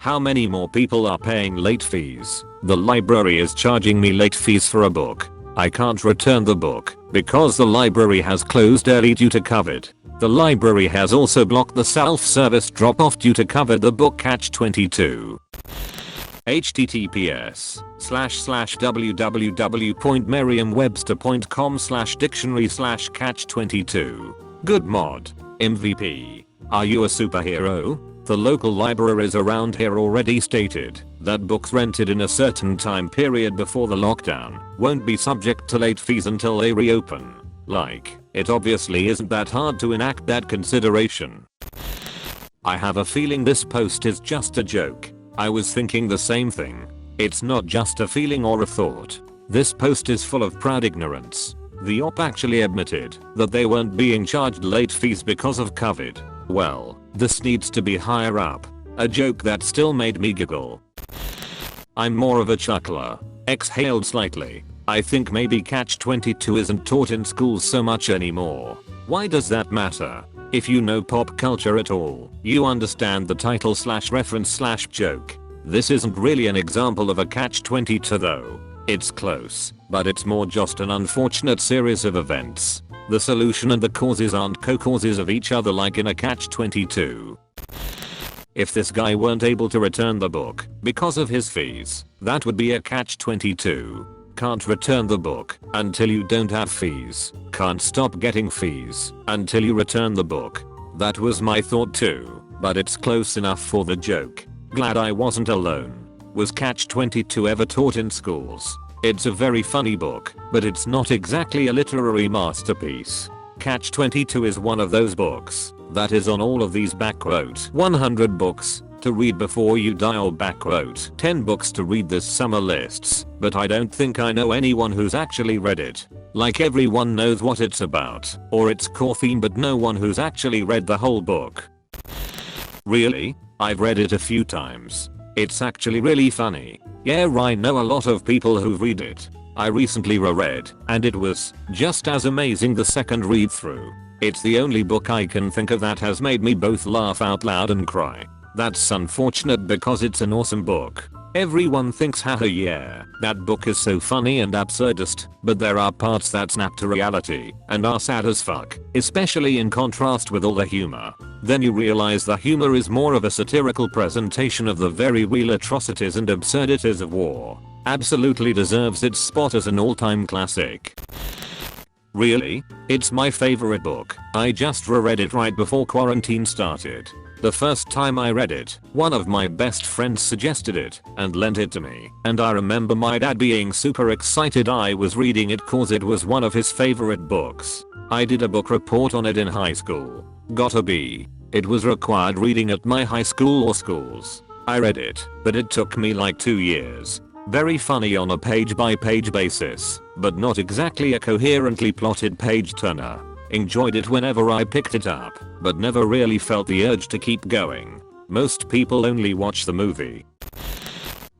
How many more people are paying late fees? The library is charging me late fees for a book. I can't return the book because the library has closed early due to COVID. The library has also blocked the self-service drop-off due to COVID. The book catch-22. https://www.merriam-webster.com/dictionary/catch-22. Good mod. MVP. Are you a superhero? The local libraries around here already stated that books rented in a certain time period before the lockdown won't be subject to late fees until they reopen. Like, it obviously isn't that hard to enact that consideration. I have a feeling this post is just a joke. I was thinking the same thing. It's not just a feeling or a thought. This post is full of proud ignorance. The op actually admitted that they weren't being charged late fees because of COVID. Well, this needs to be higher up. A joke that still made me giggle. I'm more of a chuckler. Exhaled slightly. I think maybe catch-22 isn't taught in schools so much anymore. Why does that matter? If you know pop culture at all, you understand the title/reference/joke. This isn't really an example of a catch-22 though. It's close, but it's more just an unfortunate series of events. The solution and the causes aren't co-causes of each other like in a catch-22. If this guy weren't able to return the book because of his fees, that would be a catch-22. Can't return the book until you don't have fees. Can't stop getting fees until you return the book. That was my thought too, but it's close enough for the joke. Glad I wasn't alone. Was catch-22 ever taught in schools? It's a very funny book, but it's not exactly a literary masterpiece. Catch-22 is one of those books that is on all of these _ 100 books to read before you die or _ 10 books to read this summer lists, but I don't think I know anyone who's actually read it. Like everyone knows what it's about or its core theme, but no one who's actually read the whole book. Really? I've read it a few times. It's actually really funny. Yeah, I know a lot of people who've read it. I recently reread, and it was just as amazing the second read through. It's the only book I can think of that has made me both laugh out loud and cry. That's unfortunate because it's an awesome book. Everyone thinks haha yeah, that book is so funny and absurdist, but there are parts that snap to reality and are sad as fuck, especially in contrast with all the humor. Then you realize the humor is more of a satirical presentation of the very real atrocities and absurdities of war. Absolutely deserves its spot as an all-time classic. Really? It's my favorite book. I just reread it right before quarantine started. The first time I read it, one of my best friends suggested it and lent it to me, and I remember my dad being super excited I was reading it cause it was one of his favorite books. I did a book report on it in high school. Got a B. It was required reading at my high school or schools. I read it, but it took me like 2 years. Very funny on a page-by-page basis, but not exactly a coherently plotted page turner. Enjoyed it whenever I picked it up, but never really felt the urge to keep going. Most people only watch the movie.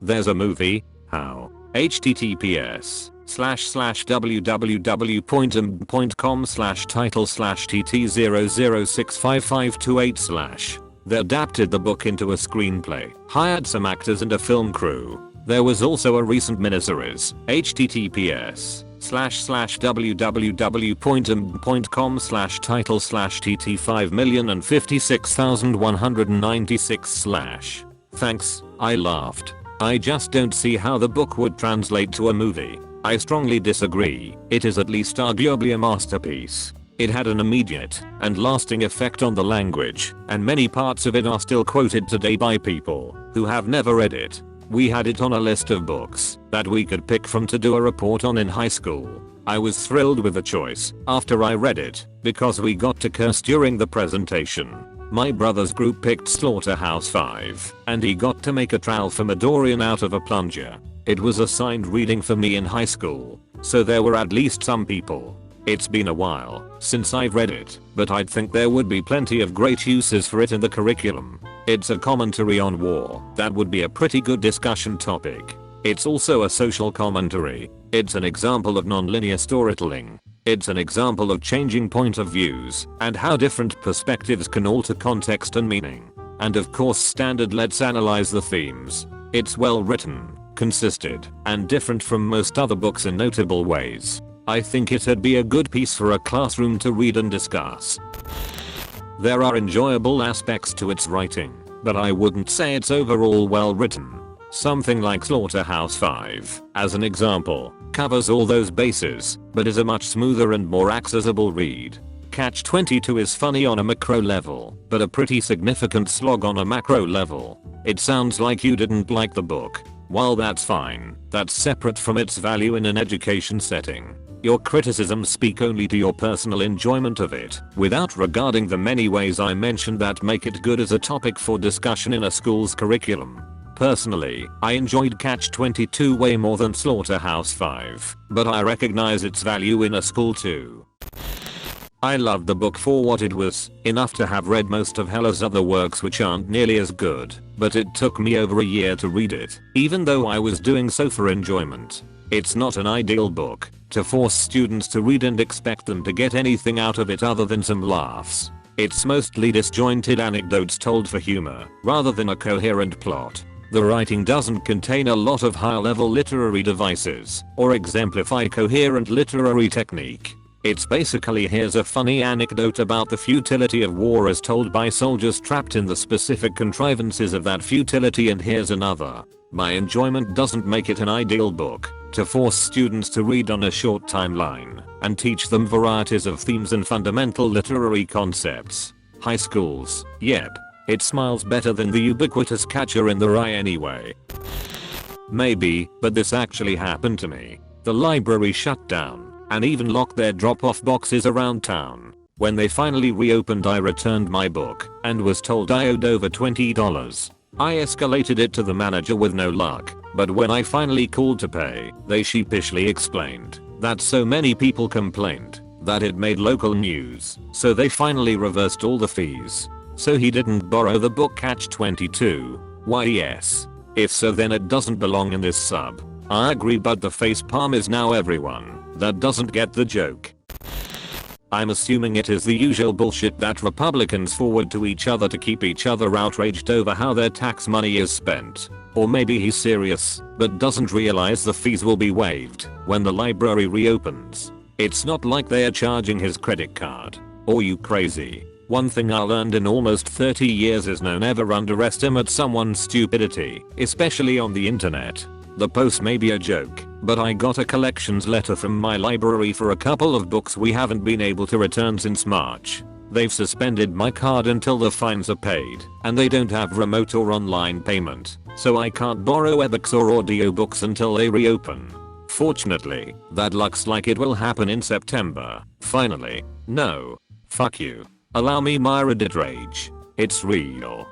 There's a movie? How? https://www.com/title/tt00655528/ They adapted the book into a screenplay, hired some actors and a film crew. There was also a recent miniseries, https://www.com/title/tt5056196/. Thanks, I laughed. I just don't see how the book would translate to a movie. I strongly disagree. It is at least arguably a masterpiece. It had an immediate and lasting effect on the language, and many parts of it are still quoted today by people who have never read it. We had it on a list of books that we could pick from to do a report on in high school. I was thrilled with the choice after I read it because we got to curse during the presentation. My brother's group picked Slaughterhouse-5 and he got to make a Tralfamadorian out of a plunger. It was assigned reading for me in high school, so there were at least some people. It's been a while since I've read it, but I'd think there would be plenty of great uses for it in the curriculum. It's a commentary on war that would be a pretty good discussion topic. It's also a social commentary. It's an example of non-linear storytelling. It's an example of changing point of views and how different perspectives can alter context and meaning. And of course standard. Let's analyze the themes. It's well written, consistent, and different from most other books in notable ways. I think it'd be a good piece for a classroom to read and discuss. There are enjoyable aspects to its writing, but I wouldn't say it's overall well written. Something like Slaughterhouse-5, as an example, covers all those bases, but is a much smoother and more accessible read. Catch-22 is funny on a macro level, but a pretty significant slog on a macro level. It sounds like you didn't like the book. While that's fine, that's separate from its value in an education setting. Your criticisms speak only to your personal enjoyment of it, without regarding the many ways I mentioned that make it good as a topic for discussion in a school's curriculum. Personally, I enjoyed Catch-22 way more than Slaughterhouse-5, but I recognize its value in a school too. I loved the book for what it was, enough to have read most of Heller's other works which aren't nearly as good, but it took me over a year to read it, even though I was doing so for enjoyment. It's not an ideal book to force students to read and expect them to get anything out of it other than some laughs. It's mostly disjointed anecdotes told for humor, rather than a coherent plot. The writing doesn't contain a lot of high-level literary devices, or exemplify coherent literary technique. It's basically here's a funny anecdote about the futility of war as told by soldiers trapped in the specific contrivances of that futility, and here's another. My enjoyment doesn't make it an ideal book to force students to read on a short timeline and teach them varieties of themes and fundamental literary concepts. High schools, yep. It smiles better than the ubiquitous Catcher in the Rye anyway. Maybe, but this actually happened to me. The library shut down and even locked their drop-off boxes around town. When they finally reopened, I returned my book and was told I owed over $20. I escalated it to the manager with no luck, but when I finally called to pay, they sheepishly explained that so many people complained that it made local news, so they finally reversed all the fees. So he didn't borrow the book Catch-22? Why yes. If so, then it doesn't belong in this sub. I agree, but the facepalm is now everyone that doesn't get the joke. I'm assuming it is the usual bullshit that Republicans forward to each other to keep each other outraged over how their tax money is spent. Or maybe he's serious, but doesn't realize the fees will be waived when the library reopens. It's not like they're charging his credit card. Or you crazy. One thing I learned in almost 30 years is no, never underestimate someone's stupidity, especially on the internet. The post may be a joke, but I got a collections letter from my library for a couple of books we haven't been able to return since March. They've suspended my card until the fines are paid, and they don't have remote or online payment, so I can't borrow ebooks or audiobooks until they reopen. Fortunately, that looks like it will happen in September. Finally. No. Fuck you. Allow me my Reddit rage. It's real.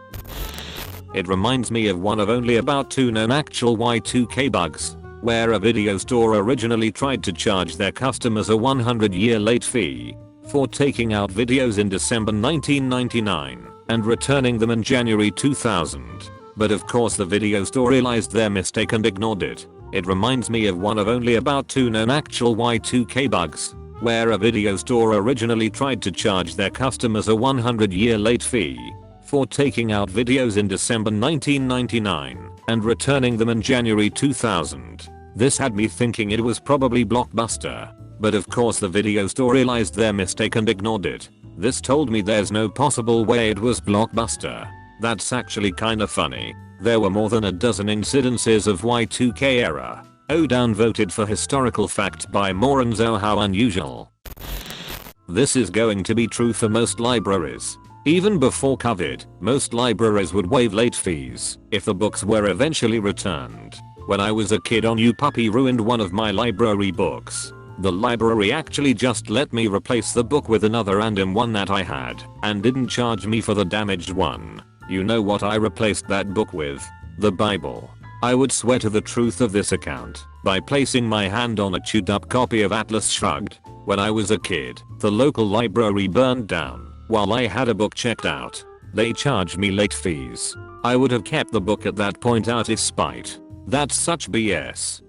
It reminds me of one of only about 2 known actual Y2K bugs, where a video store originally tried to charge their customers a 100-year late fee for taking out videos in December 1999 and returning them in January 2000. But of course the video store realized their mistake and ignored it. It reminds me of one of only about 2 known actual Y2K bugs, where a video store originally tried to charge their customers a 100-year late fee for taking out videos in December 1999 and returning them in January 2000. This had me thinking it was probably Blockbuster. But of course the video store realized their mistake and ignored it. This told me there's no possible way it was Blockbuster. That's actually kinda funny. There were more than a dozen incidences of Y2K error. Oh, downvoted for historical fact by morons. Oh, how unusual. This is going to be true for most libraries. Even before COVID, most libraries would waive late fees if the books were eventually returned. When I was a kid, on YouPuppy ruined one of my library books. The library actually just let me replace the book with another random one that I had and didn't charge me for the damaged one. You know what I replaced that book with? The Bible. I would swear to the truth of this account by placing my hand on a chewed up copy of Atlas Shrugged. When I was a kid, the local library burned down while I had a book checked out. They charged me late fees. I would have kept the book at that point out of spite. That's such BS.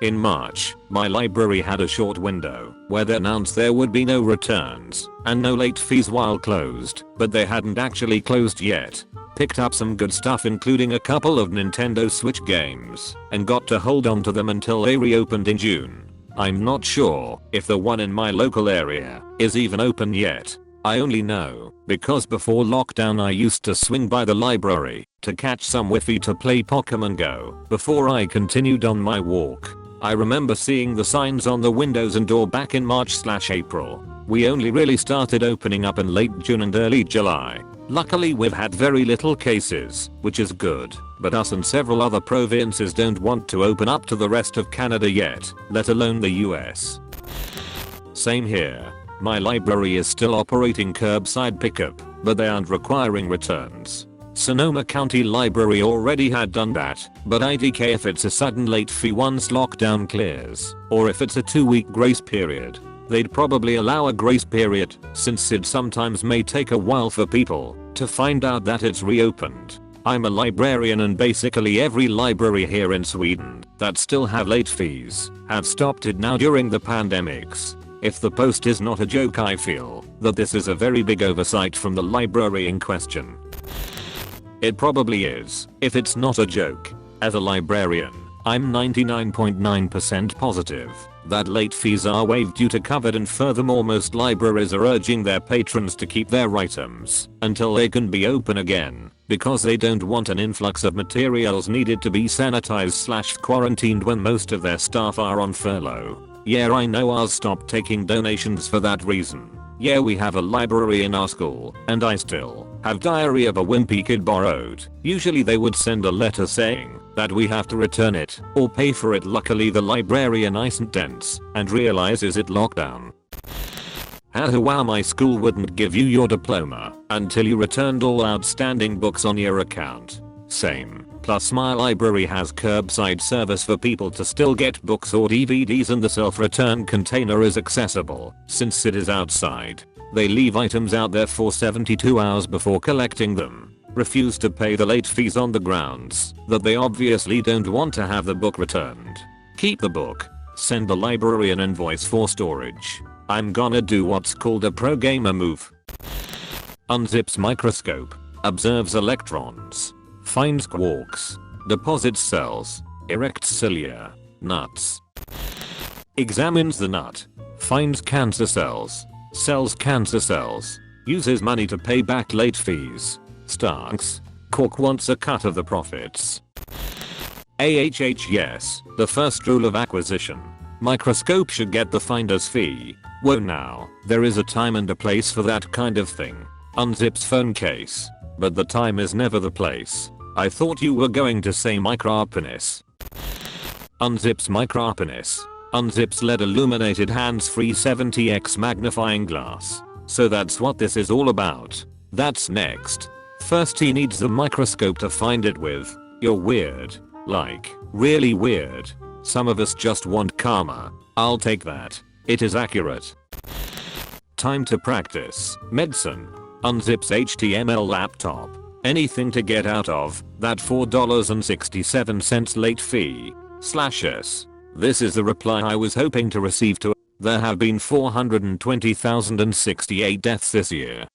In March, my library had a short window where they announced there would be no returns and no late fees while closed, but they hadn't actually closed yet. Picked up some good stuff including a couple of Nintendo Switch games and got to hold on to them until they reopened in June. I'm not sure if the one in my local area is even open yet. I only know because before lockdown I used to swing by the library to catch some Wi-Fi to play Pokemon Go before I continued on my walk. I remember seeing the signs on the windows and door back in March/April. We only really started opening up in late June and early July. Luckily we've had very little cases, which is good, but us and several other provinces don't want to open up to the rest of Canada yet, let alone the US. Same here. My library is still operating curbside pickup, but they aren't requiring returns. Sonoma County Library already had done that, but IDK if it's a sudden late fee once lockdown clears, or if it's a 2-week grace period. They'd probably allow a grace period, since it sometimes may take a while for people to find out that it's reopened. I'm a librarian and basically every library here in Sweden that still have late fees have stopped it now during the pandemics. If the post is not a joke, I feel that this is a very big oversight from the library in question. It probably is, if it's not a joke. As a librarian, I'm 99.9% positive that late fees are waived due to COVID, and furthermore most libraries are urging their patrons to keep their items until they can be open again, because they don't want an influx of materials needed to be sanitized/quarantined when most of their staff are on furlough. Yeah, I know I'll stop taking donations for that reason. Yeah, we have a library in our school, and I still have diary of a wimpy kid borrowed. Usually they would send a letter saying that we have to return it or pay for it. Luckily the librarian isn't dense and realizes it lockdown. Wow, my school wouldn't give you your diploma until you returned all outstanding books on your account. Same. Plus my library has curbside service for people to still get books or DVDs, and the self-return container is accessible since it is outside. They leave items out there for 72 hours before collecting them. Refuse to pay the late fees on the grounds that they obviously don't want to have the book returned. Keep the book. Send the library an invoice for storage. I'm gonna do what's called a pro gamer move. Unzips microscope. Observes electrons. Finds quarks. Deposits cells. Erects cilia. Nuts. Examines the nut. Finds cancer cells. Sells cancer cells. Uses money to pay back late fees. Starks. Cork wants a cut of the profits. Yes, the first rule of acquisition. Microscope should get the finder's fee. Whoa, now, there is a time and a place for that kind of thing. Unzips phone case. But the time is never the place. I thought you were going to say micropenis. Unzips micropenis. Unzips LED illuminated hands-free 70x magnifying glass. So that's what this is all about. That's next. First he needs the microscope to find it with. You're weird. Like, really weird. Some of us just want karma. I'll take that. It is accurate. Time to practice. Medicine. Unzips HTML laptop. Anything to get out of that $4.67 late fee. /s. This is the reply I was hoping to receive to. There have been 420,068 deaths this year.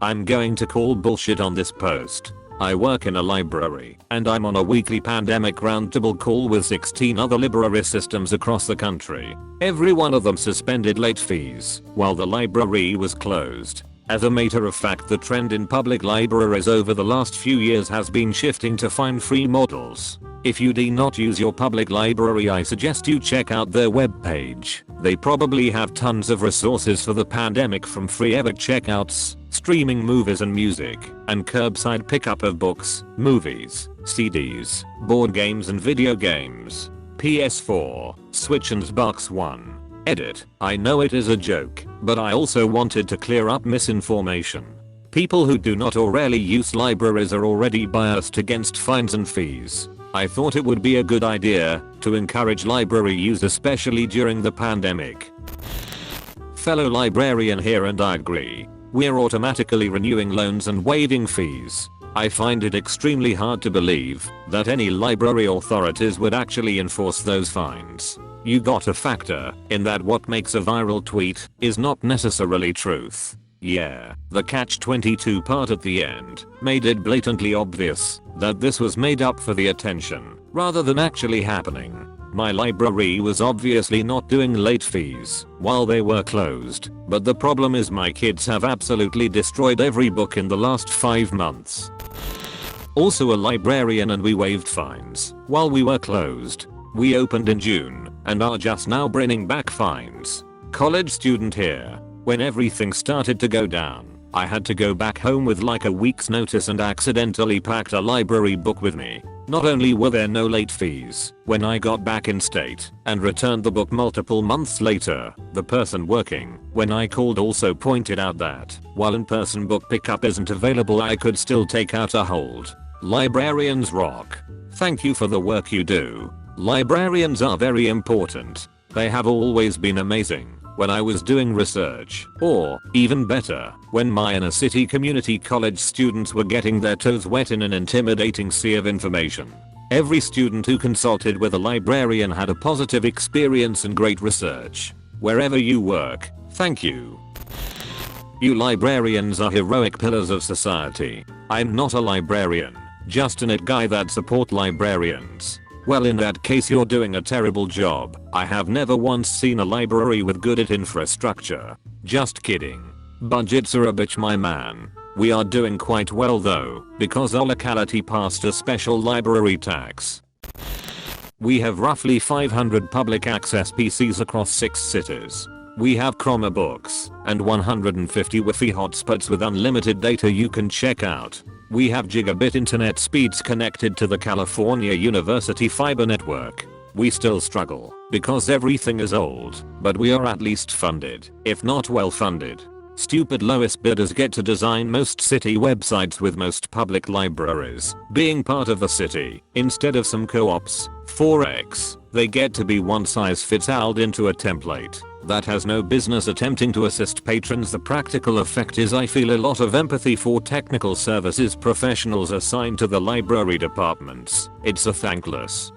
I'm going to call bullshit on this post. I work in a library, and I'm on a weekly pandemic roundtable call with 16 other library systems across the country. Every one of them suspended late fees while the library was closed. As a matter of fact, the trend in public libraries over the last few years has been shifting to fine-free models. If you do not use your public library, I suggest you check out their webpage. They probably have tons of resources for the pandemic, from free ebook checkouts, streaming movies and music, and curbside pickup of books, movies, CDs, board games and video games. PS4, Switch and Xbox One. Edit. I know it is a joke, but I also wanted to clear up misinformation. People who do not or rarely use libraries are already biased against fines and fees. I thought it would be a good idea to encourage library use, especially during the pandemic. Fellow librarian here, and I agree. We're automatically renewing loans and waiving fees. I find it extremely hard to believe that any library authorities would actually enforce those fines. You gotta factor in that what makes a viral tweet is not necessarily truth. Yeah, the catch-22 part at the end made it blatantly obvious that this was made up for the attention rather than actually happening. My library was obviously not doing late fees while they were closed, but the problem is my kids have absolutely destroyed every book in the last 5 months. Also a librarian and we waived fines while we were closed. We opened in June and are just now bringing back fines. College student here. When everything started to go down, I had to go back home with like a week's notice and accidentally packed a library book with me. Not only were there no late fees when I got back in state and returned the book multiple months later, the person working when I called also pointed out that while in-person book pickup isn't available, I could still take out a hold. Librarians rock. Thank you for the work you do. Librarians are very important. They have always been amazing when I was doing research, or even better, when my inner city community college students were getting their toes wet in an intimidating sea of information. Every student who consulted with a librarian had a positive experience and great research. Wherever you work, thank you. You librarians are heroic pillars of society. I'm not a librarian, just a net guy that support librarians. Well, in that case you're doing a terrible job. I have never once seen a library with good infrastructure. Just kidding. Budgets are a bitch, my man. We are doing quite well though, because our locality passed a special library tax. We have roughly 500 public access PCs across 6 cities. We have Chromebooks and 150 Wi-Fi hotspots with unlimited data you can check out. We have gigabit internet speeds connected to the California University fiber network. We still struggle because everything is old, but we are at least funded, if not well funded. Stupid lowest bidders get to design most city websites with most public libraries being part of the city instead of some co-ops. 4x, they get to be one size fits all into a template that has no business attempting to assist patrons. The practical effect is I feel a lot of empathy for technical services professionals assigned to the library departments. It's a thankless,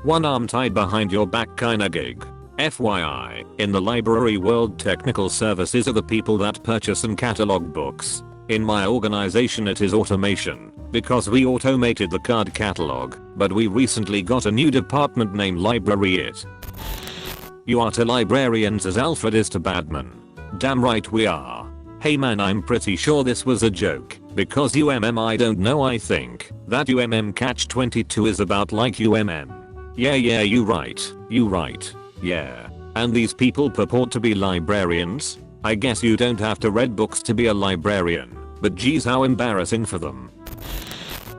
one arm tied behind your back kinda gig. FYI, in the library world, technical services are the people that purchase and catalog books. In my organization it is automation, because we automated the card catalog, but we recently got a new department named Library It. You are to librarians as Alfred is to Batman. Damn right we are. Hey man, I'm pretty sure this was a joke, because I don't know, I think that catch-22 is about like Yeah, you right. Yeah. And these people purport to be librarians? I guess you don't have to read books to be a librarian, but geez, how embarrassing for them.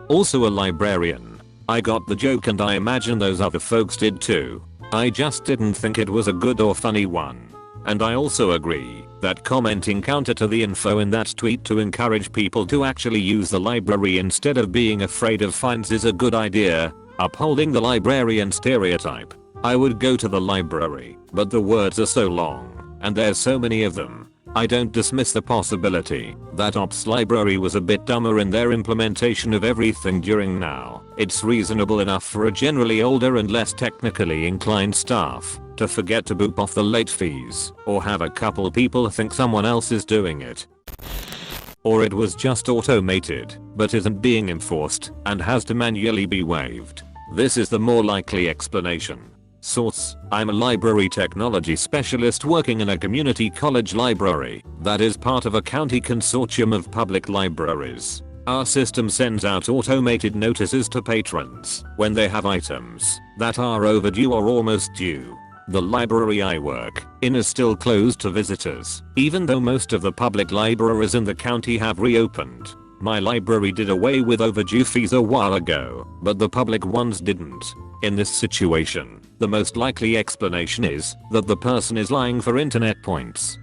Also a librarian. I got the joke and I imagine those other folks did too. I just didn't think it was a good or funny one. And I also agree that commenting counter to the info in that tweet to encourage people to actually use the library instead of being afraid of fines is a good idea. Upholding the librarian stereotype. I would go to the library, but the words are so long, and there's so many of them. I don't dismiss the possibility that Ops Library was a bit dumber in their implementation of everything during now. It's reasonable enough for a generally older and less technically inclined staff to forget to boop off the late fees, or have a couple people think someone else is doing it. Or it was just automated, but isn't being enforced, and has to manually be waived. This is the more likely explanation. Source: I'm a library technology specialist working in a community college library that is part of a county consortium of public libraries. Our system sends out automated notices to patrons when they have items that are overdue or almost due. The library I work in is still closed to visitors, even though most of the public libraries in the county have reopened. My library did away with overdue fees a while ago, but the public ones didn't. In this situation, the most likely explanation is that the person is lying for internet points.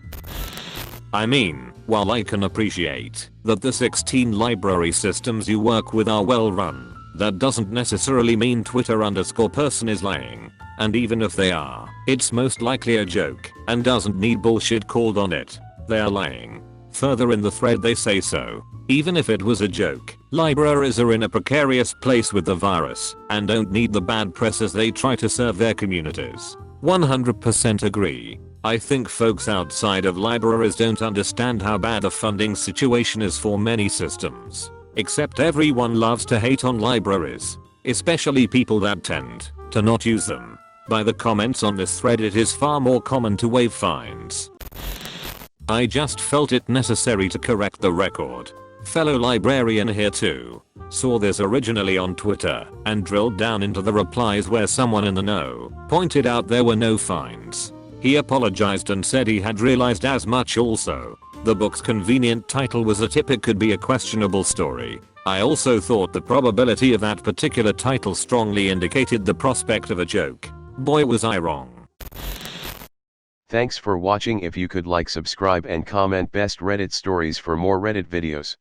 I mean, while I can appreciate that the 16 library systems you work with are well run, that doesn't necessarily mean Twitter_person is lying. And even if they are, it's most likely a joke and doesn't need bullshit called on it. They are lying. Further in the thread they say so. Even if it was a joke, Libraries are in a precarious place with the virus and don't need the bad press as they try to serve their communities. 100% agree. I think folks outside of libraries don't understand how bad the funding situation is for many systems. Except everyone loves to hate on libraries, especially people that tend to not use them. By the comments on this thread, it is far more common to waive fines. I just felt it necessary to correct the record. Fellow librarian here too. Saw this originally on Twitter and drilled down into the replies where someone in the know pointed out there were no fines. He apologized and said he had realized as much also. The book's convenient title was a tip it could be a questionable story. I also thought the probability of that particular title strongly indicated the prospect of a joke. Boy was I wrong. Thanks for watching. If you could like, subscribe and comment best Reddit stories for more Reddit videos.